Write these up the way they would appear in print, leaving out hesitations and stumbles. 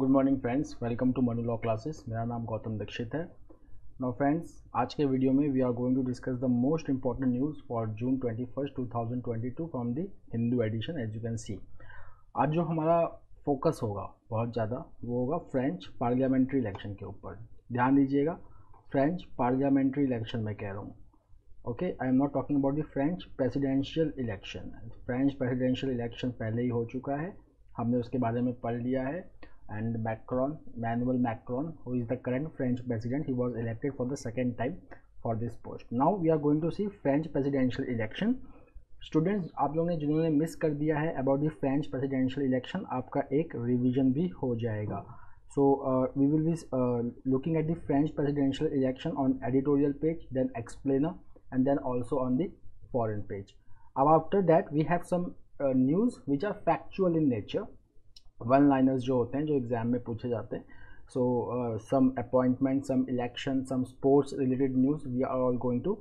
Good morning friends, welcome to Manu law classes. मेरा नाम गौतम दीक्षित है। नाउ फ्रेंड्स, आज के वीडियो में we are going to discuss the most important news for June 21, 2022 from the Hindu edition. As you can see, आज जो हमारा focus होगा बहुत ज़्यादा वो होगा फ्रेंच पार्लियामेंट्री इलेक्शन के ऊपर। ध्यान दीजिएगा, फ्रेंच पार्लियामेंट्री इलेक्शन में कह रहा हूँ, okay. I am not talking about the French presidential election. French presidential election पहले ही हो चुका है, हमने उसके बारे में पढ़ लिया है। And Emmanuel Macron, who is the current French president, he was elected for the second time for this post. Now we are going to see French presidential election. Students, आप लोगों ने जिन्होंने मिस कर दिया है about the French presidential election, आपका एक revision भी हो जाएगा. So we will be looking at the French presidential election on editorial page, then explainer, and then also on the foreign page. After that, we have some news which are factual in nature. One liners जो होते हैं, जो exam में पूछे जाते हैं. So some appointment, some election, some sports related news, we are all going to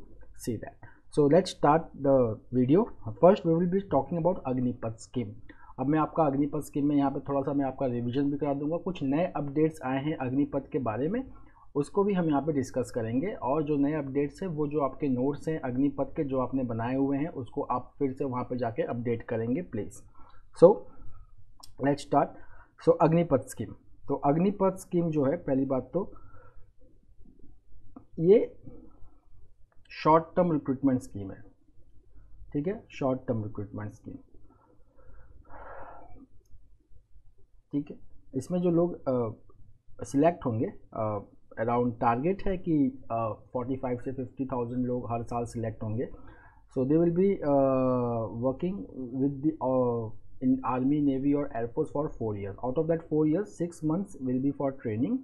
see that. So let's start the video. First we will be talking about Agnipath scheme. अब मैं आपका अग्निपथ स्कीम में यहाँ पे थोड़ा सा मैं आपका रिविजन भी करा दूंगा. कुछ नए अपडेट्स आए हैं अग्निपथ के बारे में, उसको भी हम यहाँ पे डिस्कस करेंगे. और जो नए अपडेट्स हैं वो जो आपके नोट्स हैं अग्निपथ के जो आपने बनाए हुए हैं, उसको आप फिर से वहाँ पे जाके अपडेट करेंगे please. So let's start. So Agnipath scheme. तो अग्निपथ स्कीम जो है, पहली बात तो ये शॉर्ट टर्म रिक्रूटमेंट स्कीम है, ठीक है. शॉर्ट टर्म रिक्रूटमेंट स्कीम, ठीक है. इसमें जो लोग सिलेक्ट होंगे, अराउंड टारगेट है कि 45 से 50,000 लोग हर साल सिलेक्ट होंगे. So they will be working with the in army, navy or air force for 4 years. Out of that 4 years, 6 months will be for training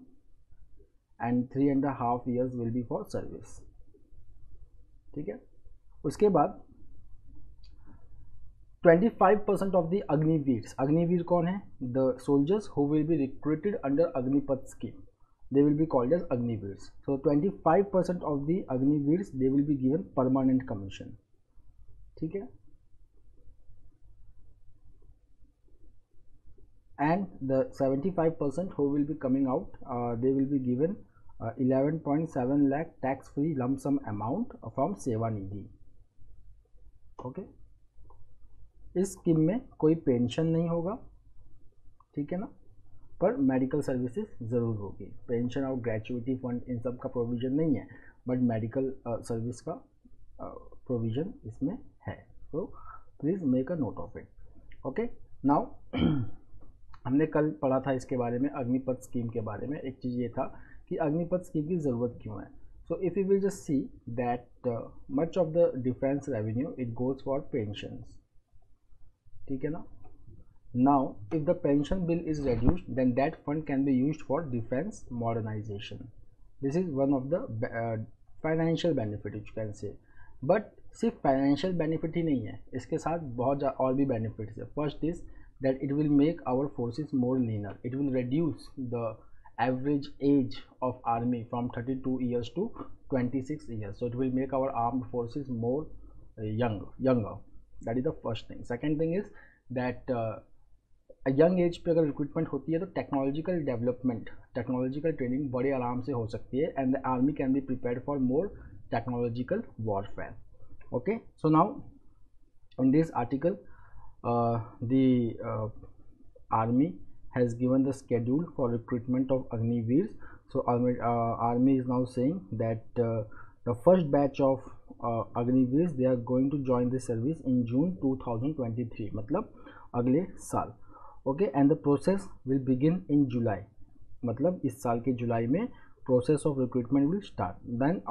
and 3.5 years will be for service, ठीक है. उसके बाद 25% of the Agniveer. Agniveer कौन है? The soldiers who will be recruited under Agnipath scheme, they will be called as अग्निवीर्स. So 25% of the अग्निवीर्स, they will be given permanent commission, ठीक है. And the 75% who will be coming out, they will be given 11.7 lakh tax free lump sum amount from सेवा निधि, okay. इस scheme में कोई pension नहीं होगा, ठीक है ना, पर मेडिकल सर्विसेज ज़रूर होगी. पेंशन और ग्रेचुइटी फंड इन सब का प्रोविज़न नहीं है, बट मेडिकल सर्विस का प्रोविज़न इसमें है. तो please make a note of it, okay. Now हमने कल पढ़ा था इसके बारे में, अग्निपथ स्कीम के बारे में. एक चीज़ ये था कि अग्निपथ स्कीम की ज़रूरत क्यों है. So if you will just see that much of the defence revenue it goes for pensions, ठीक है ना. Now if the pension bill is reduced, then that fund can be used for defense modernization. This is one of the financial benefit you can say. But सिर्फ financial benefit ही नहीं है, इसके साथ बहुत और भी बेनिफिट्स है. First is that it will make our forces more leaner. It will reduce the average age of army from 32 years to 26 years. So it will make our armed forces more younger. That is the first thing. Second thing is that a young age पे अगर recruitment होती है तो technological development, technological training बड़े आराम से हो सकती है. And the army can be prepared for more technological warfare, okay. So now in this article, the army has given the schedule for recruitment of Agniveers. So army is now saying that the first batch of Agniveers, they are going to join the service in June 2023, मतलब अगले साल, okay. And the process will begin in July, मतलब इस साल के जुलाई में process of recruitment will start. Then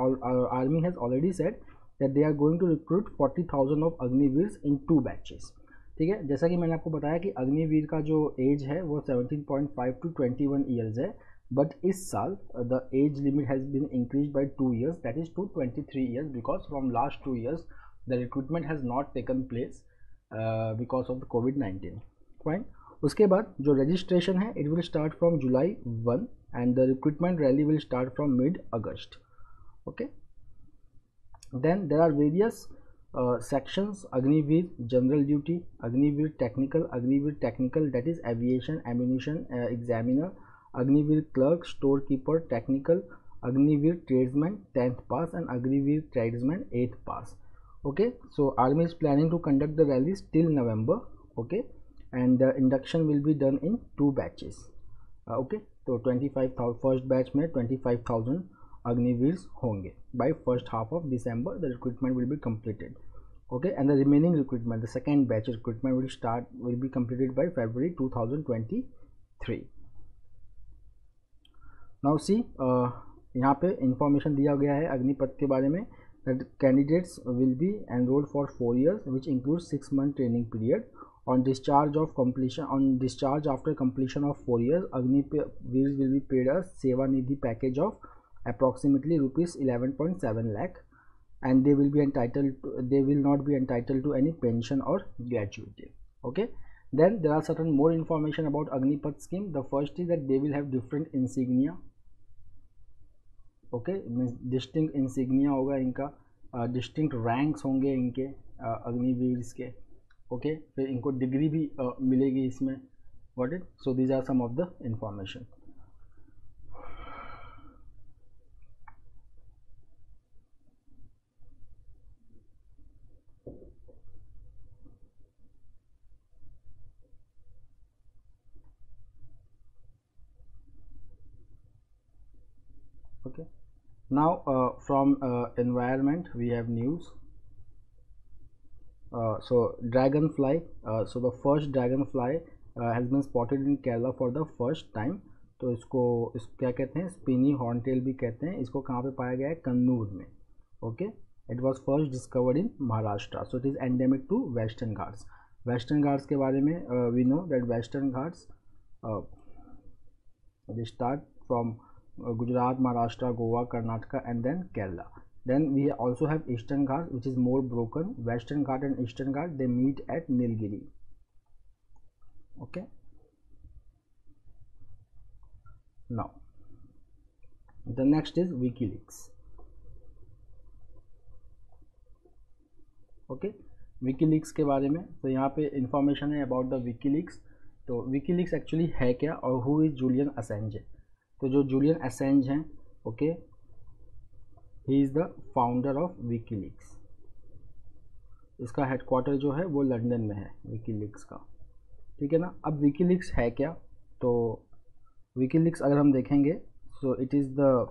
army has already said that they are going to recruit 40,000 of Agniveers in 2 batches, ठीक है. जैसा कि मैंने आपको बताया कि अग्निवीर का जो एज है वो 17.5 to 21 ईयर्स है, बट इस साल the age limit has been increase by 2 years, that is to 23 years, because from last 2 years the recruitment has not taken place because of the COVID. Fine. उसके बाद जो registration है it will start from July 1 and the recruitment rally will start from mid August, okay. Then there are various sections: Agniveer General Duty, Agniveer Technical that is Aviation Ammunition Examiner, Agniveer clerk, storekeeper, technical, Agniveer tradesman 10th pass, and Agniveer tradesman 8th pass. Okay, so army is planning to conduct the rallies till November. Okay, and the induction will be done in 2 batches. Okay, तो 25,000 first batch में 25,000 अग्निवीर्स होंगे. By first half of December the recruitment will be completed. Okay, and the remaining recruitment, the second batch recruitment will be completed by February 2023. Now see, यहाँ पे information दिया गया है अग्निपथ के बारे में, that candidates will be enrolled for 4 years which includes 6 month training period. On discharge after completion of 4 years, Agniveers will be paid a Seva Nidhi package of approximately rupees 11.7 lakh, and they will not be entitled to any pension or gratuity. Okay, then there are certain more information about Agnipath scheme. The first is that they will have different insignia. Okay, means distinct insignia होगा इनका, distinct ranks होंगे इनके अग्निवीर्स के. Okay, फिर इनको degree भी मिलेगी इसमें. What it, so these are some of the information. Okay, now from environment we have news. So dragonfly, so the first dragonfly has been spotted in Kerala for the first time. तो इसको क्या कहते हैं, स्पिनी हॉर्नटेल भी कहते हैं. इसको कहाँ पे पाया गया है, कन्नूर में. Okay, it was first discovered in Maharashtra. So it is endemic to western Ghats. Western Ghats के बारे में we know that western Ghats they start from Gujarat, Maharashtra, Goa, Karnataka and then Kerala. Then we also have Eastern Ghats, which is more broken. Western Ghat and Eastern Ghat, they meet at Nilgiri. Okay, now the next is WikiLeaks. Okay, WikiLeaks के बारे में, तो यहाँ पे information है about the WikiLeaks. तो WikiLeaks actually है क्या और हु इज़ जूलियन असेंज. तो जो जूलियन असेंज हैं, okay, he is the founder of WikiLeaks. इसका हेडक्वार्टर जो है वो लंदन में है, WikiLeaks का. ठीक है ना. अब WikiLeaks है क्या, तो WikiLeaks अगर हम देखेंगे, so it is the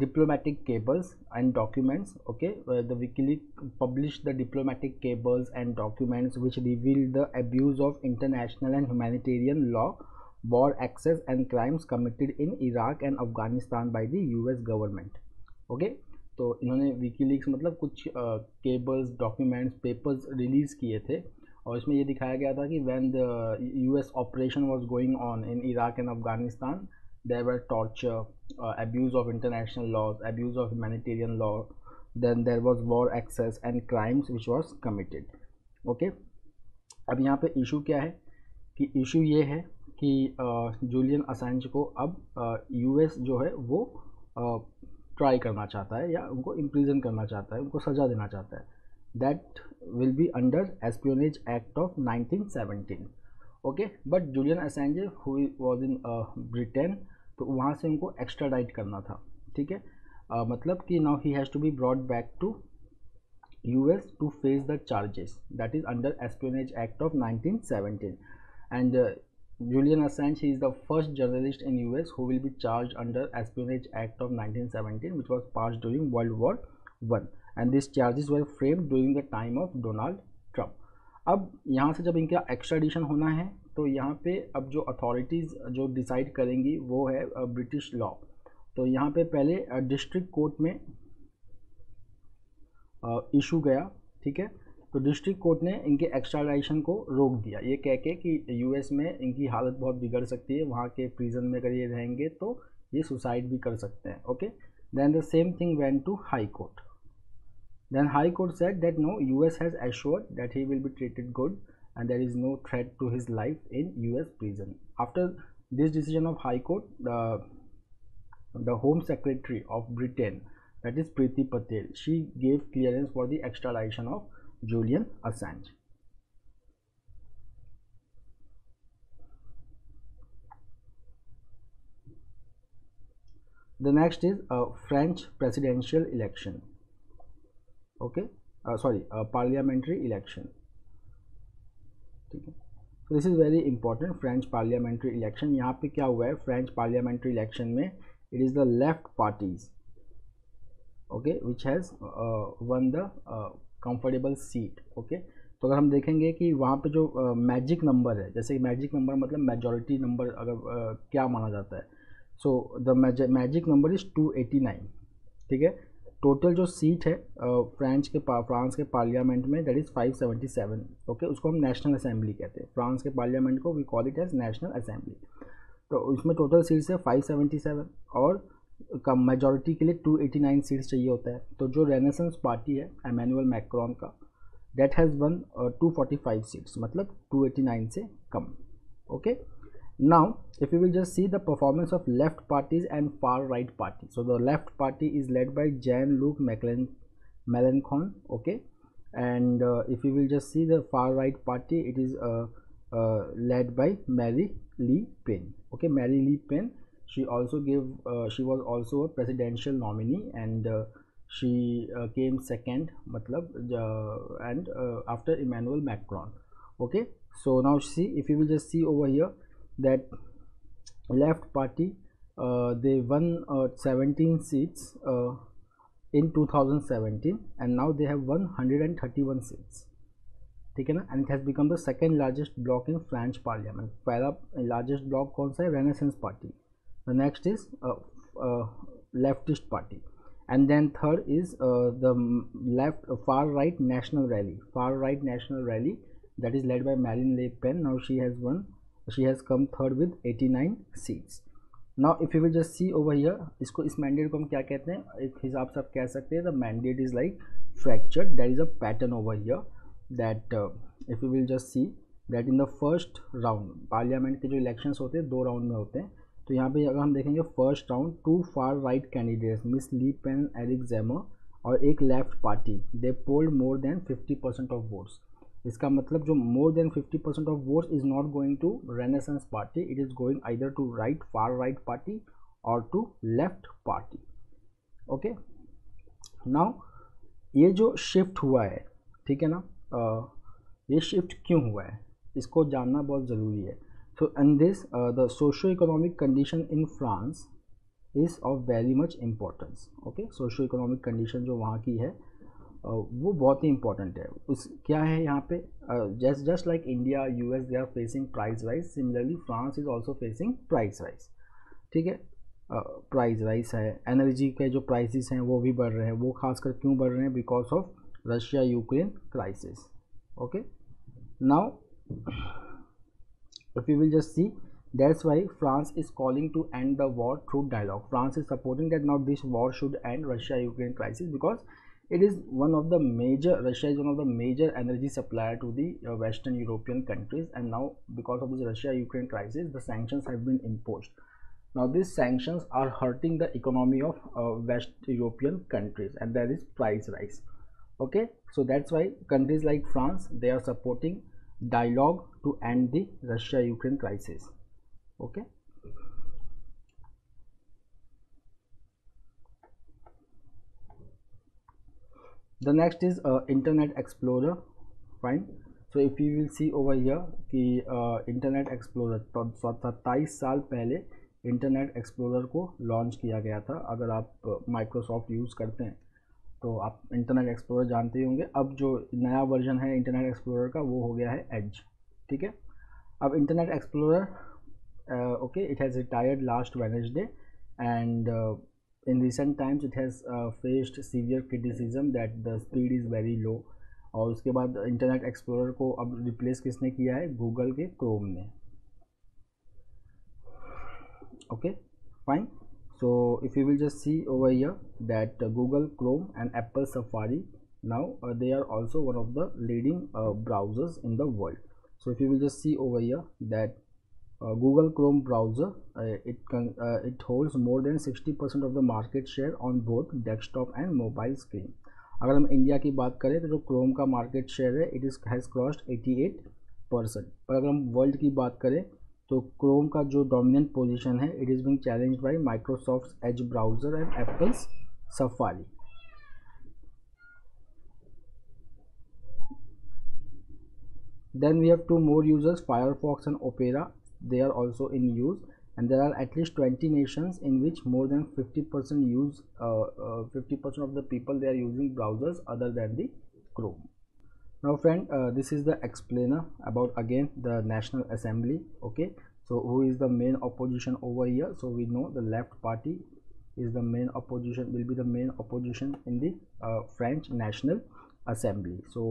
diplomatic cables and documents. Okay, the WikiLeaks published the diplomatic cables and documents which reveal the abuse of international and humanitarian law, war access and crimes committed in Iraq and Afghanistan by the US government. Okay, तो इन्होंने WikiLeaks मतलब कुछ cables, documents, papers release किए थे और इसमें ये दिखाया गया था कि when the US operation was going on in Iraq and Afghanistan, there were torture, abuse of international laws, abuse of humanitarian law, then there was war access and crimes which was committed. Okay, अब यहाँ पे issue क्या है कि issue ये है कि Julian असेंज को अब यूएस जो है वो ट्राई करना चाहता है या उनको इम्प्रिजन करना चाहता है, उनको सज़ा देना चाहता है. That will be under espionage act of 1917. Okay, but Julian Assange who was in Britain, तो वहाँ से उनको एक्स्ट्राडाइट करना था. ठीक है, मतलब कि now he has to be brought back to US to face the charges that is under Espionage Act of 1917. And Julian Assange, he is the first journalist in US who will be charged under Espionage Act of 1917, which was passed during World War I, and these charges were framed during the time of Donald Trump. अब यहाँ से जब इनका extradition होना है तो यहाँ पे अब जो अथॉरिटीज़ जो डिसाइड करेंगी वो है ब्रिटिश लॉ. तो यहाँ पे पहले डिस्ट्रिक्ट कोर्ट में इशू गया. ठीक है, तो डिस्ट्रिक्ट कोर्ट ने इनके एक्स्ट्राडिशन को रोक दिया ये कह के कि यूएस में इनकी हालत बहुत बिगड़ सकती है, वहाँ के प्रिजन में अगर ये रहेंगे तो ये सुसाइड भी कर सकते हैं. Okay, then the same thing went to high court. Then High Court said that no, US has assured that he will be treated good and there is no threat to his life in US prison. After this decision of High Court, the Home Secretary of Britain, that is Priti Patel, she gave clearance for the extradition of Julian Assange. The next is French presidential election. Okay, parliamentary election. ठीक है, so this is very important. French parliamentary election. यहाँ पे क्या हुआ है French parliamentary election में, it is the left parties, okay, which has won the comfortable seat. Okay, तो अगर हम देखेंगे कि वहाँ पे जो मैजिक नंबर है, जैसे मैजिक नंबर मतलब मेजॉरिटी नंबर अगर क्या माना जाता है, so the magic number is 289. ठीक है, टोटल जो सीट है फ्रांस के पार्लियामेंट में दैट इज़ 577. ओके, उसको हम नेशनल असेंबली कहते हैं. फ्रांस के पार्लियामेंट को we call it as national assembly. तो उसमें टोटल सीट्स है 577 और का मेजॉरिटी के लिए 289 सीट्स चाहिए होता है. तो जो रेनेसेंस पार्टी है एमेनुअल मैक्रोन का, दैट हैज़ वन 245 सीट्स, मतलब 289 से कम. Okay, now if you will just see the performance of left parties and far right party, so the left party is led by Jean-Luc Mélenchon. Okay, and if you will just see the far right party, it is led by Marine Le Pen. Okay, Marine Le Pen, she was also a presidential nominee, and she came second and after Emmanuel Macron. Okay, so now see, if you will just see over here that left party they won 17 seats in 2017, and now they have won 131 seats. ठीक है ना, and it has become the second largest bloc in French parliament. पहला largest bloc कौन सा है? Renaissance party. The next is leftist party, and then third is the far right national rally that is led by Marine Le Pen. Now she has come third with 89 seats. Now if you will just see over here, इसको इस mandate को हम क्या कहते हैं? एक हिसाब से आप कह सकते हैं the mandate is like fractured. There is a pattern over here that if you will just see that in the first round, parliament के जो इलेक्शंस होते हैं 2 राउंड में होते हैं. तो यहाँ पे अगर हम देखेंगे first round 2 far right candidates Miss Le Pen, Eric Zemmour और एक left party, they polled more than 50% of votes. इसका मतलब जो more than 50% of votes is not going to Renaissance party, it is going either to right far right party or to left party. Okay, now ये जो shift हुआ है, ठीक है ना, ये शिफ्ट क्यों हुआ है इसको जानना बहुत ज़रूरी है. So in this the socio economic condition in France is of very much importance. Okay, socio economic condition जो वहाँ की है वो बहुत ही इंपॉर्टेंट है. उस क्या है यहाँ पे, just like India, US, they are facing price rise, similarly France is also facing price rise. ठीक है, प्राइस राइज है, एनर्जी के जो प्राइसेस हैं वो भी बढ़ रहे हैं. वो खासकर क्यों बढ़ रहे हैं? Because of Russia Ukraine crisis. Okay, now if you will just see, that's why France is calling to end the war through dialogue. France is supporting that now this war should end, Russia Ukraine crisis, because it is one of the major, Russia is one of the major energy supplier to the Western European countries, and now because of this Russia Ukraine crisis, the sanctions have been imposed. Now these sanctions are hurting the economy of West European countries, and there is price rise. Okay, so that's why countries like France, they are supporting dialogue to end the Russia Ukraine crisis. Okay, the next is Internet Explorer. Fine, so if you will see over here कि Internet Explorer 27 साल पहले Internet Explorer को launch किया गया था. अगर आप Microsoft use करते हैं तो आप इंटरनेट एक्सप्लोरर जानते ही होंगे. अब जो नया वर्जन है इंटरनेट एक्सप्लोरर का वो हो गया है एज. ठीक है, अब internet explorer okay, it has retired last Wednesday, and in recent times it has faced severe criticism that the speed is very low. और उसके बाद इंटरनेट एक्सप्लोरर को अब रिप्लेस किसने किया है? गूगल के क्रोम ने. Okay, fine. So if you will just see over here that Google Chrome and Apple Safari, now they are also one of the leading browsers in the world. So if you will just see over here that Google Chrome browser, it holds more than 60% of the market share on both desktop and mobile screen. अगर हम India की बात करें तो जो Chrome का market share है, it is has crossed 88%. और अगर हम वर्ल्ड की बात करें तो क्रोम का जो डोमिनेंट पोजीशन है, it is being challenged bye Microsoft Edge browser and apples safari. Then we have two more users, Firefox and Opera. They are also in use, and there are at least 20 nations in which more than 50% use 50% of the people they are using browsers other than the Chrome. Now friend, this is the explainer about again the National Assembly. Okay, so who is the main opposition over here? So we know the left party is the main opposition, will be the main opposition in the French National Assembly. So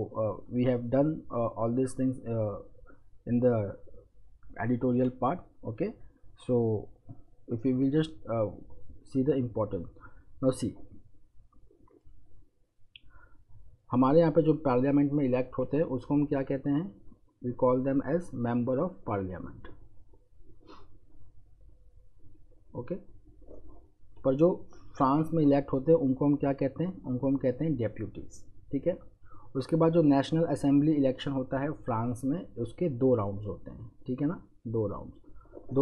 we have done all these things in the editorial part. Okay, so if we will just see the important. Now see, हमारे यहाँ पे जो parliament में elect होते हैं उसको हम क्या कहते हैं? We call them as member of parliament. Okay, पर जो फ्रांस में इलेक्ट होते हैं उनको हम क्या कहते हैं? उनको हम कहते हैं डेप्यूटीज. ठीक है. उसके बाद जो नेशनल असेंबली इलेक्शन होता है फ्रांस में, उसके 2 राउंड्स होते हैं. ठीक है ना, 2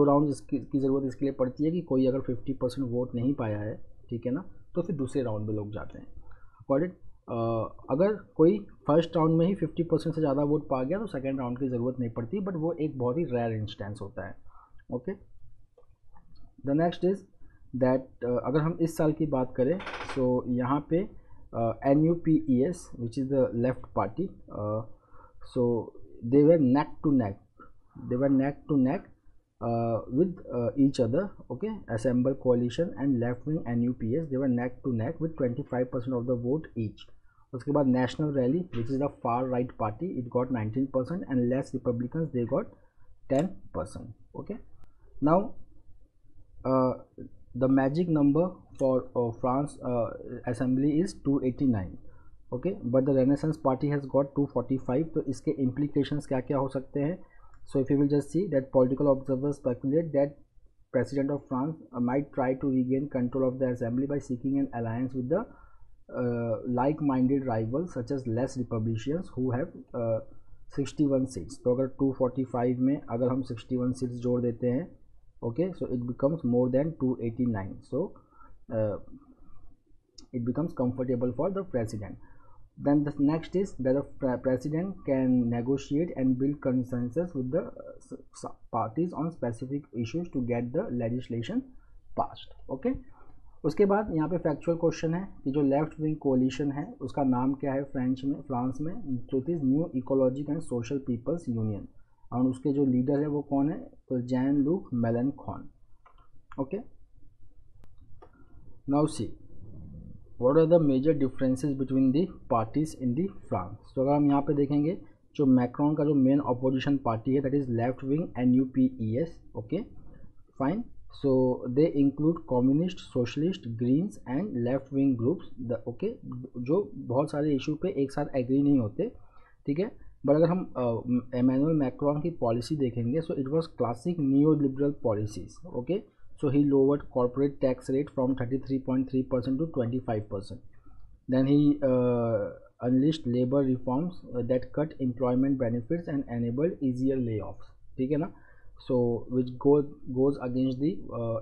राउंड्स इसकी ज़रूरत इसके लिए पड़ती है कि कोई अगर 50% वोट नहीं पाया है, ठीक है ना, तो फिर दूसरे राउंड में लोग जाते हैं. Got it. अगर कोई फर्स्ट राउंड में ही 50% से ज़्यादा वोट पा गया तो सेकेंड राउंड की ज़रूरत नहीं पड़ती, बट वो एक बहुत ही रेयर इंस्टेंस होता है. Okay, the next is that अगर हम इस साल की बात करें तो यहाँ पे NUPES, which is the left party, so they were neck to neck with each other. Okay, Assemble Coalition and left wing NUPES, they were neck to neck with 25% of the vote each. उसके बाद National Rally, which is the far right party, it got 19%, and less Republicans, they got 10%. Okay, now the magic number for France assembly is 289. Okay, but the Renaissance party has got 245. तो इसके implications क्या क्या हो सकते हैं? So if you will just see that political observers speculate that President of France might try to regain control of the assembly by seeking an alliance with the like-minded rivals such as less Republicans who have 61 seats. तो अगर 245 में अगर हम 61 seats जोड़ देते हैं, okay, so it becomes more than 289. So it becomes comfortable for the president. Then the next is that the president can negotiate and build consensus with the parties on specific issues to get the legislation passed. Okay, उसके बाद यहाँ पे factual question है कि जो left wing collision है उसका नाम क्या है फ्रांस में? तो it is new ecologic and social peoples union, और उसके जो लीडर है वो कौन है? तो Jean Luc Melenchon. Okay, now see what are the major differences between the parties in the France. तो अगर हम यहाँ पे देखेंगे जो मैक्रोन का जो मेन अपोजिशन पार्टी है that is left wing NUPES. Okay, fine. So they include communist, socialist, greens and left wing groups. Okay, जो बहुत सारे इशू पे एक साथ एग्री नहीं होते. ठीक है, बट अगर हम एमेनुअल मैक्रोन की पॉलिसी देखेंगे so it was classic neo liberal policies. Okay, so he lowered corporate tax rate from 33.3% to 25%. Then he unleashed labour reforms that cut employment benefits and enabled easier layoffs. ठीक है ना, so which goes against the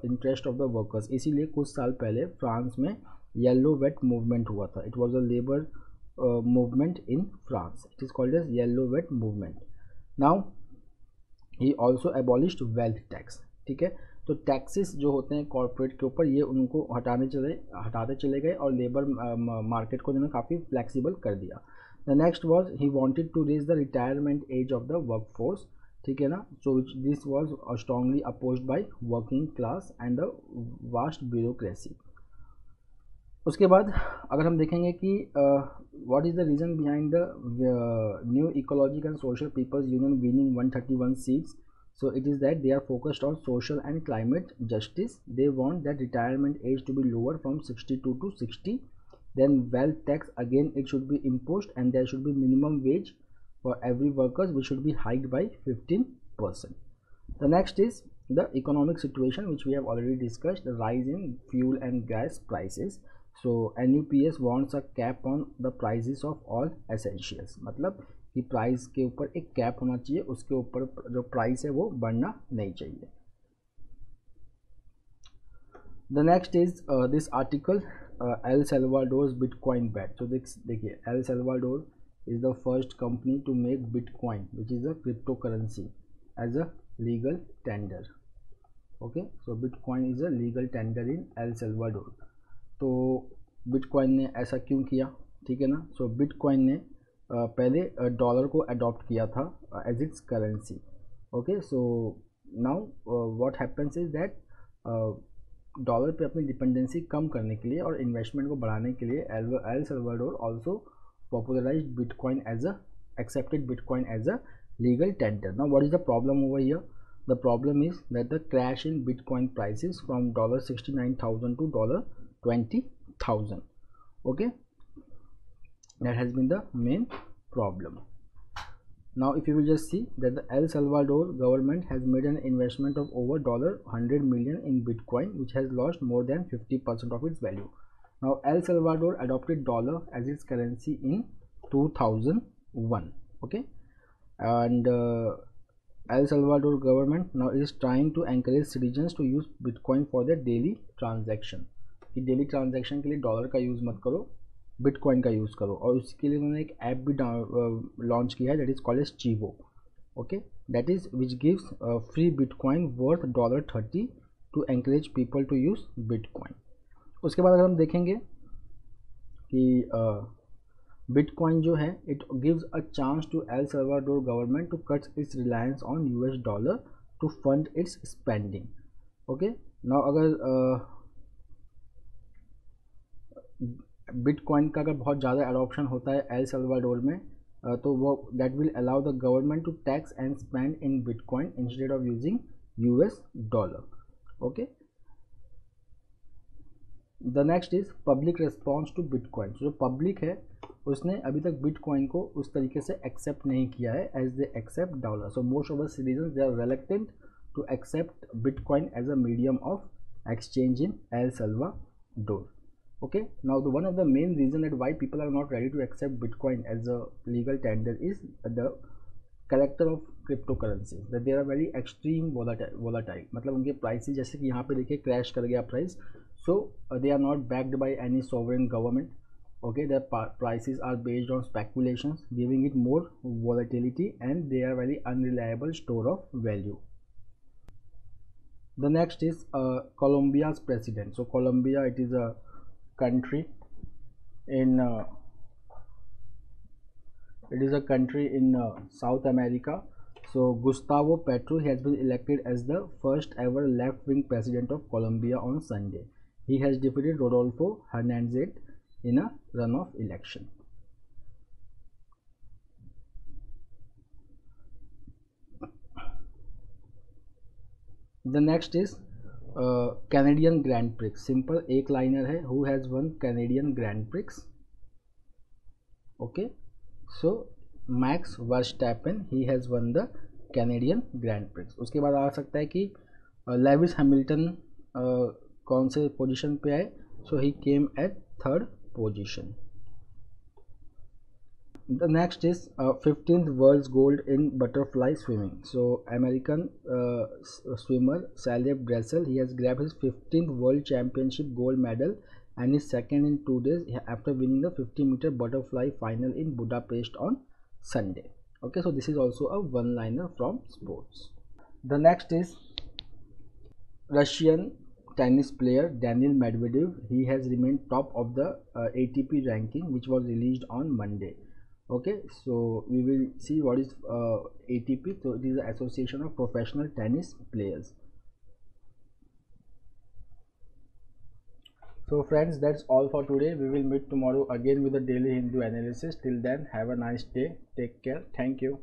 interest of the workers. इसीलिए कुछ साल पहले France में yellow wait movement हुआ था. It was a labour movement in France. It is called as Yellow Vest movement. Now he also abolished wealth tax. ठीक है, तो टैक्सेस जो होते हैं कॉर्पोरेट के ऊपर ये उनको हटाते चले गए और लेबर मार्केट को उन्होंने काफ़ी फ्लेक्सिबल कर दिया. The next was he wanted to raise the retirement age of the work force. ठीक है ना, so this was strongly opposed by working class and the vast bureaucracy. उसके बाद अगर हम देखेंगे कि what is the reason behind the new ecologic and social peoples union winning 131 seats. So it is that they are focused on social and climate justice. They want that retirement age to be lower from 62 to 60. Then wealth tax again it should be imposed and there should be minimum wage for every workers which should be hiked by 15%. The next is the economic situation which we have already discussed, the rise in fuel and gas prices. So NUPES wants a cap on the prices of all essentials. मतलब कि price के ऊपर एक cap होना चाहिए, उसके ऊपर जो प्राइस है वो बढ़ना नहीं चाहिए। The next is this article El Salvador's bitcoin bet. तो देखिए El Salvador is the first company to make Bitcoin, which is a cryptocurrency, as a legal tender. Okay, so Bitcoin is a legal tender in El Salvador. तो Bitcoin ने ऐसा क्यों किया, ठीक है ना। सो Bitcoin ने पहले डॉलर को अडॉप्ट किया था as its currency. Okay, so now what happens is that dollar पे अपनी डिपेंडेंसी कम करने के लिए और इन्वेस्टमेंट को बढ़ाने के लिए El Salvador also popularized Bitcoin as a accepted Bitcoin as a legal tender. Now what is the problem over here? The problem is that the crash in Bitcoin prices from $69,000 to $20,000. Okay, that has been the main problem. Now if you will just see that the El Salvador government has made an investment of over $100 million in Bitcoin, which has lost more than 50% of its value. Now El Salvador adopted dollar as its currency in 2001. Okay, and El Salvador government now is trying to encourage citizens to use Bitcoin for their daily transaction. कि daily transaction के लिए dollar का use मत करो, bitcoin का use करो। और उसके लिए उन्होंने एक ऐप भी लॉन्च किया है, that is called as Chivo. Okay, that is which gives free bitcoin worth $30 to encourage people to use bitcoin. उसके बाद अगर हम देखेंगे कि बिटकॉइन जो है it gives a chance to El Salvador government to cut its reliance on US dollar to fund its spending. Okay, now अगर bitcoin का अगर बहुत ज़्यादा अडॉप्शन होता है एल सल्वाडोर में तो वो that will allow the government to tax and spend in bitcoin instead of using US dollar. Okay, the next is public response to bitcoin. जो पब्लिक है उसने अभी तक बिटकॉइन को उस तरीके से एक्सेप्ट नहीं किया है as they accept dollar. So most of the citizen they are reluctant to accept bitcoin as a medium of exchange in El Salvador. Okay, now the one of the main reason that why people are not ready to accept Bitcoin as a legal tender is the character of cryptocurrencies, that they are very extreme volatile। मतलब उनके prices जैसे कि यहाँ पे देखिए crash कर गया price, so they are not backed by any sovereign government। okay, their prices are based on speculations, giving it more volatility, and they are very unreliable store of value. The next is Colombia's president. So Colombia, it is a country in South America. So Gustavo Petro, he has been elected as the first ever left-wing president of Colombia on Sunday. He has defeated Rodolfo Hernandez in a runoff election. The next is Canadian Grand Prix. Simple एक liner है, who has won Canadian Grand Prix? Okay, so Max Verstappen, he has won the Canadian Grand Prix. उसके बाद आ सकता है कि Lewis Hamilton कौन से position पे आए, so he came at 3rd position. The next is 15th world's gold in butterfly swimming. So American swimmer Caleb Dressel, he has grabbed his 15th world championship gold medal and is second in 2 days after winning the 50-meter butterfly final in Budapest on Sunday. Okay, so this is also a one-liner from sports. The next is Russian tennis player Daniil Medvedev. He has remained top of the ATP ranking, which was released on Monday. Okay, so we will see what is ATP. So it is the Association of Professional Tennis Players. So friends, that's all for today. We will meet tomorrow again with a daily Hindu analysis. Till then, have a nice day. Take care. Thank you.